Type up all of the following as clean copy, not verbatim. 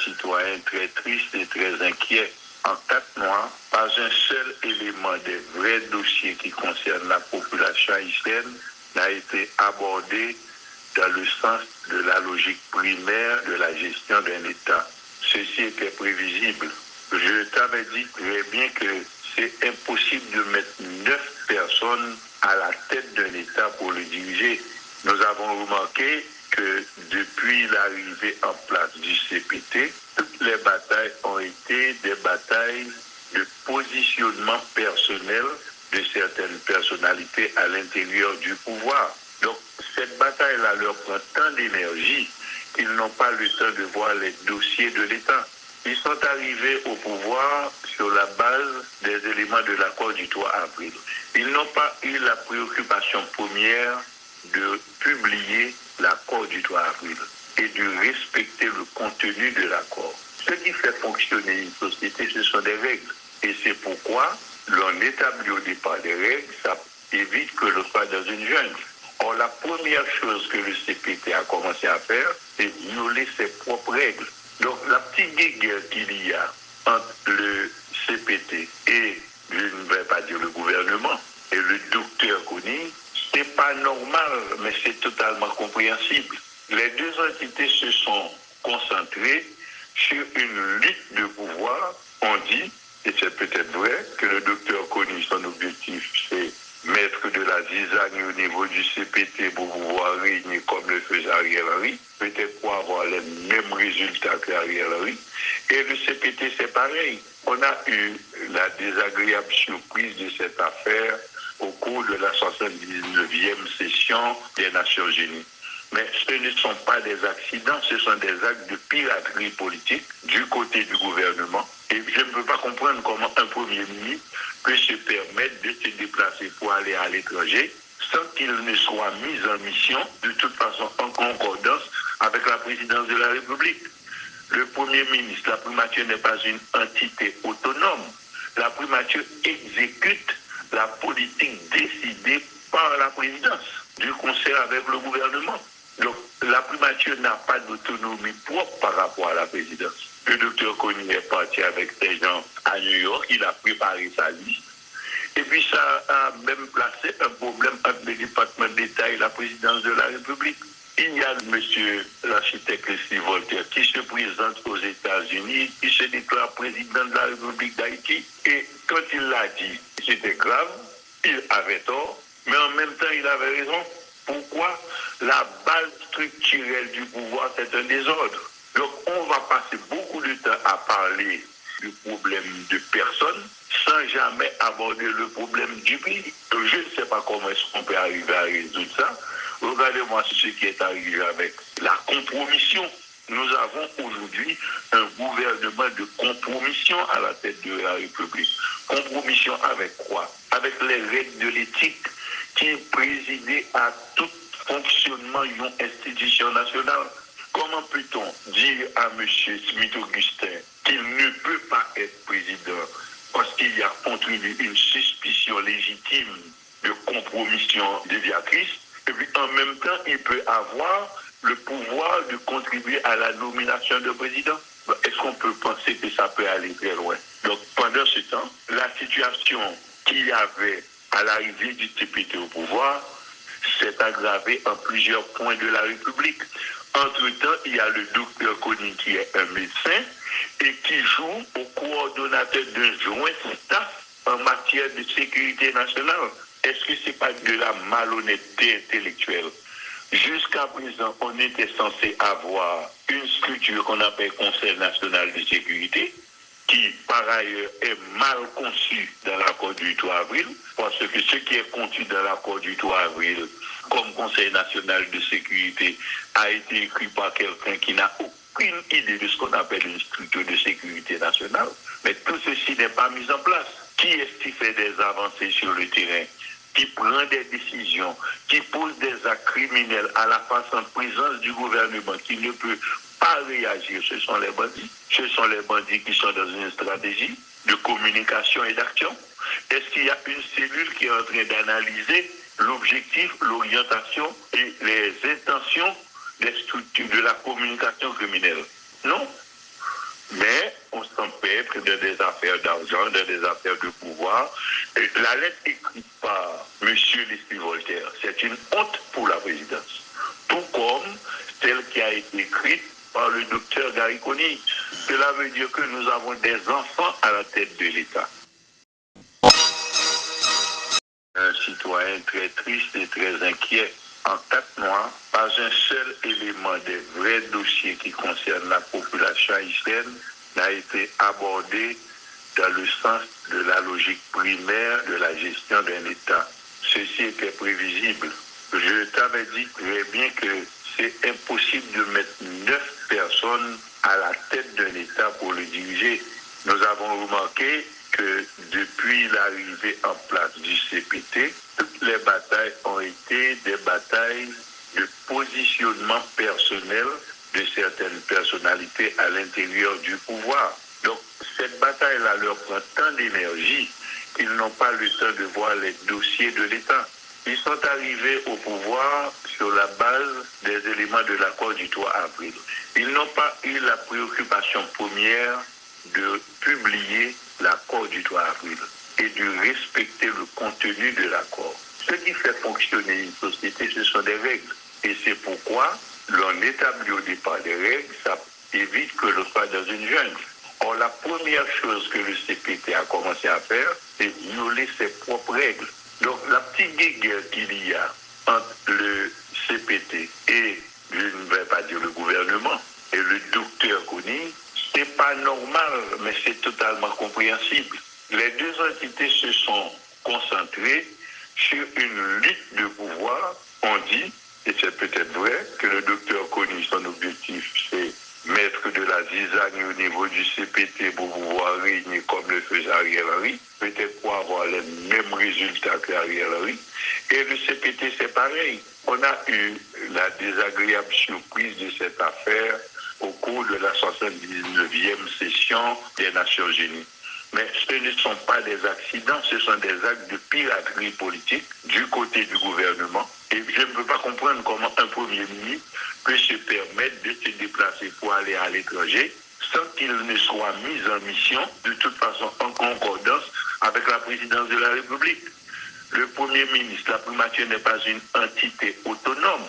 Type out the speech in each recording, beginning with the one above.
citoyens très tristes et très inquiets. En 4 mois, pas un seul élément des vrais dossiers qui concernent la population haïtienne n'a été abordé dans le sens de la logique primaire de la gestion d'un État. Ceci était prévisible. Je t'avais dit très bien que c'est impossible de mettre 9 personnes à la tête d'un État pour le diriger. Nous avons remarqué que depuis l'arrivée en place du CPT, toutes les batailles ont été des batailles de positionnement personnel de certaines personnalités à l'intérieur du pouvoir. Donc, cette bataille-là leur prend tant d'énergie qu'ils n'ont pas le temps de voir les dossiers de l'État. Ils sont arrivés au pouvoir sur la base des éléments de l'accord du 3 avril. Ils n'ont pas eu la préoccupation première de publier l'accord du 3 avril et de respecter le contenu de l'accord. Ce qui fait fonctionner une société, ce sont des règles. Et c'est pourquoi l'on établit au départ des règles, ça évite que l'on soit dans une jungle. Or, la première chose que le CPT a commencé à faire, c'est violer ses propres règles. Donc, la petite guerre qu'il y a entre le CPT et, je ne vais pas dire le gouvernement, et le docteur Kony, c'est pas normal, mais c'est totalement compréhensible. Les deux entités se sont concentrées sur une lutte de pouvoir. On dit, et c'est peut-être vrai, que le docteur Kony, son objectif, c'est mettre de la zizagne au niveau du CPT pour pouvoir régner comme le faisait Ariel Henry, peut-être pour avoir les mêmes résultats qu'Ariel Henry. Et le CPT, c'est pareil. On a eu la désagréable surprise de cette affaire au cours de la 79e session des Nations Unies. Mais ce ne sont pas des accidents, ce sont des actes de piraterie politique du côté du gouvernement. Et je ne peux pas comprendre comment un Premier ministre peut se permettre de se déplacer pour aller à l'étranger sans qu'il ne soit mis en mission, de toute façon en concordance avec la présidence de la République. Le Premier ministre, la primature n'est pas une entité autonome. La primature exécute la politique décidée par la présidence, du concert avec le gouvernement. Donc, la primature n'a pas d'autonomie propre par rapport à la présidence. Le docteur Kony est parti avec ses gens à New York, il a préparé sa liste. Et puis, ça a même placé un problème entre le département d'État et la présidence de la République. Il y a monsieur l'architecte Steve Voltaire qui se présente aux États-Unis, qui se déclare président de la République d'Haïti. Et quand il l'a dit, c'était grave, il avait tort, mais en même temps, il avait raison. Pourquoi? La base structurelle du pouvoir, c'est un désordre. Donc, on va passer beaucoup de temps à parler du problème de personnes sans jamais aborder le problème du pays. Je ne sais pas comment est-ce qu'on peut arriver à résoudre ça. Regardez-moi ce qui est arrivé avec la compromission. Nous avons aujourd'hui un gouvernement de compromission à la tête de la République. Compromission avec quoi? Avec les règles de l'éthique qui présidaient à tout fonctionnement d'une institution nationale. Comment peut-on dire à M. Smith-Augustin qu'il ne peut pas être président parce qu'il y a contribué une suspicion légitime de compromission déviatrice, et puis en même temps, il peut avoir le pouvoir de contribuer à la nomination de président? Est-ce qu'on peut penser que ça peut aller très loin? Donc pendant ce temps, la situation qu'il y avait à l'arrivée du CPT au pouvoir s'est aggravée en plusieurs points de la République. Entre-temps, il y a le docteur Kony qui est un médecin et qui joue au coordonnateur d'un joint staff en matière de sécurité nationale. Est-ce que ce n'est pas de la malhonnêteté intellectuelle? Jusqu'à présent, on était censé avoir une structure qu'on appelle Conseil national de sécurité, qui par ailleurs est mal conçu dans l'accord du 3 avril, parce que ce qui est contenu dans l'accord du 3 avril comme Conseil national de sécurité a été écrit par quelqu'un qui n'a aucune idée de ce qu'on appelle une structure de sécurité nationale. Mais tout ceci n'est pas mis en place. Qui est-ce qui fait des avancées sur le terrain, qui prend des décisions, qui pose des actes criminels à la face en présence du gouvernement, qui ne peut pas réagir? Ce sont les bandits. Ce sont les bandits qui sont dans une stratégie de communication et d'action. Est-ce qu'il y a une cellule qui est en train d'analyser l'objectif, l'orientation et les intentions des structures de la communication criminelle? Non. Mais on s'empêtre dans des affaires d'argent, dans des affaires de pouvoir. Et la lettre écrite par M. Leslie Voltaire, c'est une honte pour la présidence. Tout comme celle qui a été écrite par le docteur Gariconi. Cela veut dire que nous avons des enfants à la tête de l'État. Un citoyen très triste et très inquiet. En 4 mois, pas un seul élément des vrais dossiers qui concernent la population haïtienne n'a été abordé dans le sens de la logique primaire de la gestion d'un État. Ceci était prévisible. Je t'avais dit très bien que c'est impossible de mettre 9 personnes à la tête d'un État pour le diriger. Nous avons remarqué que depuis l'arrivée en place du CPT, toutes les batailles ont été des batailles de positionnement personnel de certaines personnalités à l'intérieur du pouvoir. Donc, cette bataille-là leur prend tant d'énergie qu'ils n'ont pas le temps de voir les dossiers de l'État. Ils sont arrivés au pouvoir sur la base des éléments de l'accord du 3 avril. Ils n'ont pas eu la préoccupation première de publier l'accord du 3 avril et de respecter le contenu de l'accord. Ce qui fait fonctionner une société, ce sont des règles. Et c'est pourquoi l'on établit au départ des règles, ça évite que l'on soit dans une jungle. Or, la première chose que le CPT a commencé à faire, c'est violer ses propres règles. Donc, la petite guerre qu'il y a entre le CPT et, je ne vais pas dire le gouvernement, et le docteur Kony, c'est pas normal, mais c'est totalement compréhensible. Les deux entités se sont concentrées sur une lutte de pouvoir. On dit, et c'est peut-être vrai, que le docteur Kony, son objectif, c'est mettre de la zizagne au niveau du CPT pour pouvoir régner comme le faisait Ariel Henry, peut-être pour avoir les mêmes résultats qu'Ariel Henry. Et le CPT, c'est pareil. On a eu la désagréable surprise de cette affaire au cours de la 79e session des Nations Unies. Mais ce ne sont pas des accidents, ce sont des actes de piraterie politique du côté du gouvernement. Et je ne peux pas comprendre comment un Premier ministre peut se permettre de se déplacer pour aller à l'étranger sans qu'il ne soit mis en mission, de toute façon en concordance avec la présidence de la République. Le Premier ministre, la primature n'est pas une entité autonome.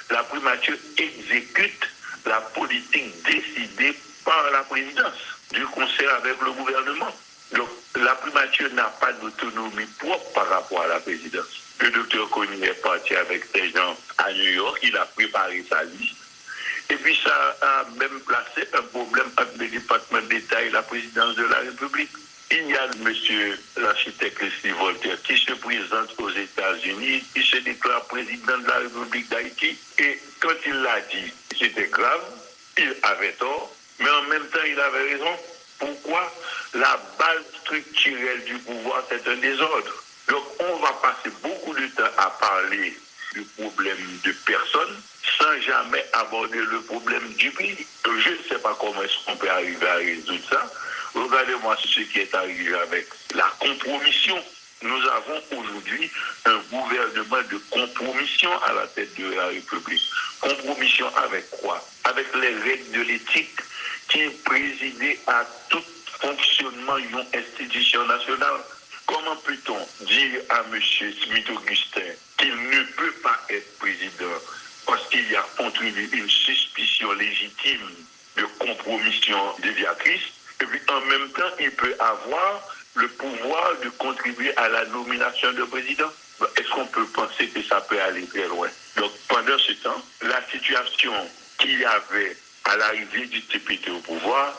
La primature exécute la politique décidée par la présidence, du concert avec le gouvernement. Donc, la primature n'a pas d'autonomie propre par rapport à la présidence. Le docteur Kony est parti avec des gens à New York, il a préparé sa liste. Et puis, ça a même placé un problème entre le département d'État et la présidence de la République. Il y a monsieur l'architecte Leslie Voltaire qui se présente aux États-Unis, qui se déclare président de la République d'Haïti. Et quand il l'a dit, c'était grave, il avait tort, mais en même temps, il avait raison. Pourquoi? La base structurelle du pouvoir, c'est un désordre. Donc, on va passer beaucoup de temps à parler du problème de personnes sans jamais aborder le problème du pays. Je ne sais pas comment est-ce qu'on peut arriver à résoudre ça. Regardez-moi ce qui est arrivé avec la compromission. Nous avons aujourd'hui un gouvernement de compromission à la tête de la République. Compromission avec quoi? Avec les règles de l'éthique qui présidaient à tout fonctionnement d'une institution nationale. Comment peut-on dire à M. Smith-Augustin qu'il ne peut pas être président parce qu'il y a contribué une suspicion légitime de compromission déviatrice, et puis en même temps, il peut avoir le pouvoir de contribuer à la nomination de président? Est-ce qu'on peut penser que ça peut aller très loin? Donc pendant ce temps, la situation qu'il y avait à l'arrivée du TPT au pouvoir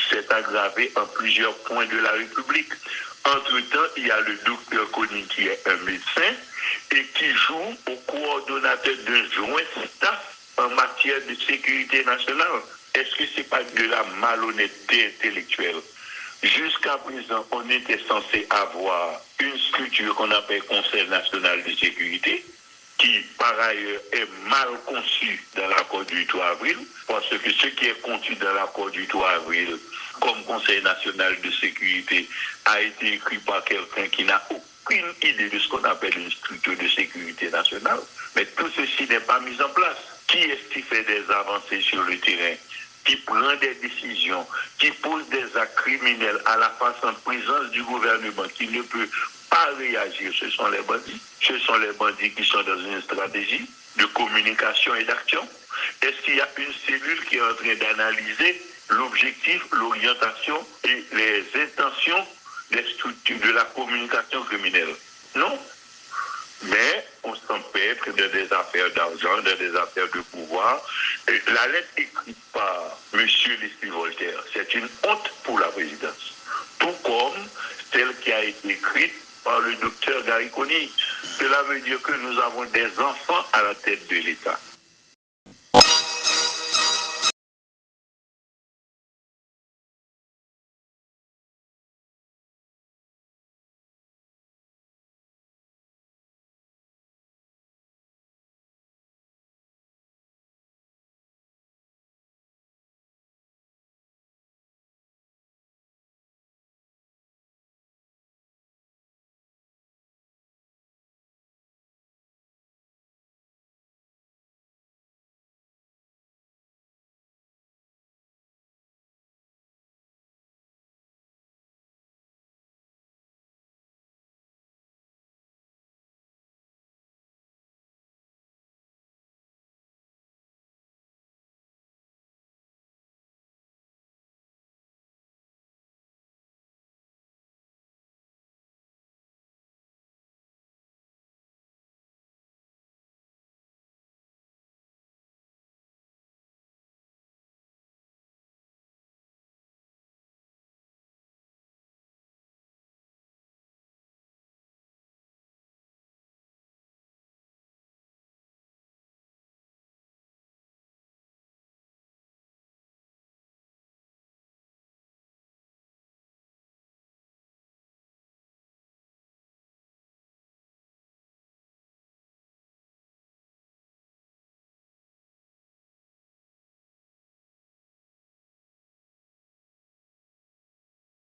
s'est aggravée en plusieurs points de la République. Entre-temps, il y a le docteur Kony qui est un médecin et qui joue au coordonnateur d'un joint staff en matière de sécurité nationale. Est-ce que ce n'est pas de la malhonnêteté intellectuelle? Jusqu'à présent, on était censé avoir une structure qu'on appelle Conseil national de sécurité, qui par ailleurs est mal conçu dans l'accord du 3 avril, parce que ce qui est contenu dans l'accord du 3 avril comme Conseil national de sécurité a été écrit par quelqu'un qui n'a aucune idée de ce qu'on appelle une structure de sécurité nationale. Mais tout ceci n'est pas mis en place. Qui est-ce qui fait des avancées sur le terrain? qui prend des décisions, qui pose des actes criminels à la face en présence du gouvernement, qui ne peut pas réagir, ce sont les bandits. Ce sont les bandits qui sont dans une stratégie de communication et d'action. Est-ce qu'il y a une cellule qui est en train d'analyser l'objectif, l'orientation et les intentions des structures de la communication criminelle? Non. Mais on s'empêtre dans des affaires d'argent, dans des affaires de pouvoir. Et la lettre écrite par M. Leslie Voltaire, c'est une honte pour la présidence. Tout comme celle qui a été écrite par le docteur Gariconi. Cela veut dire que nous avons des enfants à la tête de l'État.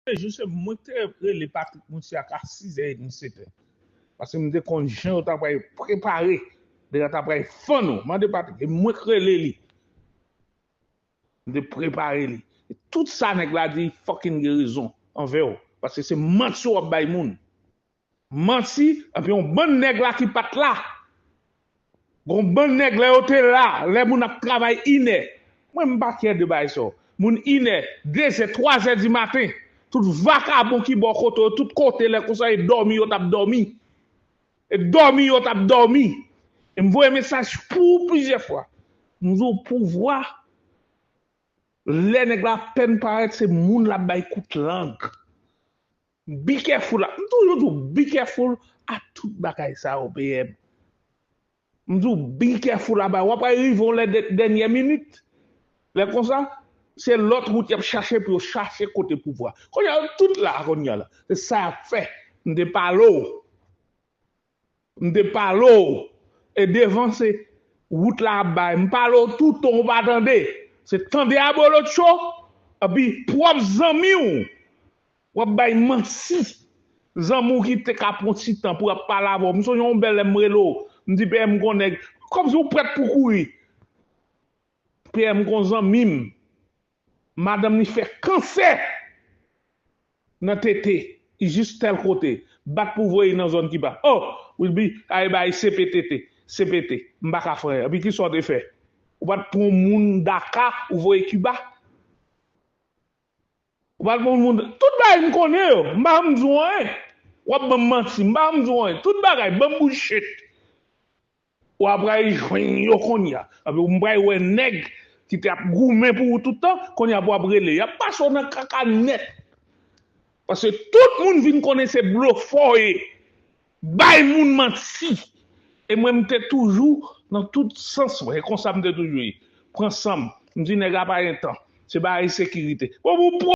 Je sais, moi, les Patrick Moussia à 6h30, 7h. Parce que je me dis qu'on gens t'a préparé, déjà t'a préparé fun, moi de Patrick, et moi créer lui, de préparer lui. Tout ça nèg la dit fucking raison envers eux. Parce que c'est menti ou bay moun. Menti, et puis on bon nèg là qui pat là. Gon bon nèg là yote là, les moun ap travail iné. Moi m'pa care de bay ça. Moun iné, 2h, 3h du matin. Tout vacabon qui bon côté, tout côté les comme ça et dormi yo tap dormi. Et dormi yo tap dormi. Et m'voye message pour plusieurs fois. Nous avons pouvoir les nèg la peine paraître c'est moun la bay kout langue. Be careful là. Toujours be careful à tout bagay ça au PM. M'dou be careful là-bas. Ou après ils vont les dernières minutes. Les comme ça c'est l'autre route qui a cherché pour chercher côté pouvoir. Quand il y a tout là, c'est ça fait. M'de parlo. Et devant ces route là-bas, m'parlo tout on va attendre. C'est tendre à l'autre chose. Et puis propre amis ou bay mansi. Zamou qui te ka prendre si temps pour parler avec moi. M'son yon bel m'relo. M'di PM connaît comme si vous prête pour courir. PM kon zanmim. Madame ni fait cancer dans tété, juste tel côté. Bat pour voir dans zone qui bat. Oh, will be ay bay CPT, m'baka frère. Puis qui sont de fait? Ou bat pour moun Dakar ou voyer Cuba? Ou bat pour moun tout bagay m'konne yo, m'ba m'zouen. Ou ba menti, m'ba m'zouen. Tout bagay bullshit. Ou après joine yo konya. Avec m'bray ouais nèg qui t'a gourmé pour tout le temps, qu'on y a pour brûler. Il n'y a pas son caca net. Parce que tout le monde vient connaître ces blocs forts et bay moun menti. Et moi, j'étais toujours dans tout sens. Et comme ça, j'étais toujours. Prends ça, je me dis, n'est-ce pas un temps. C'est pas la sécurité.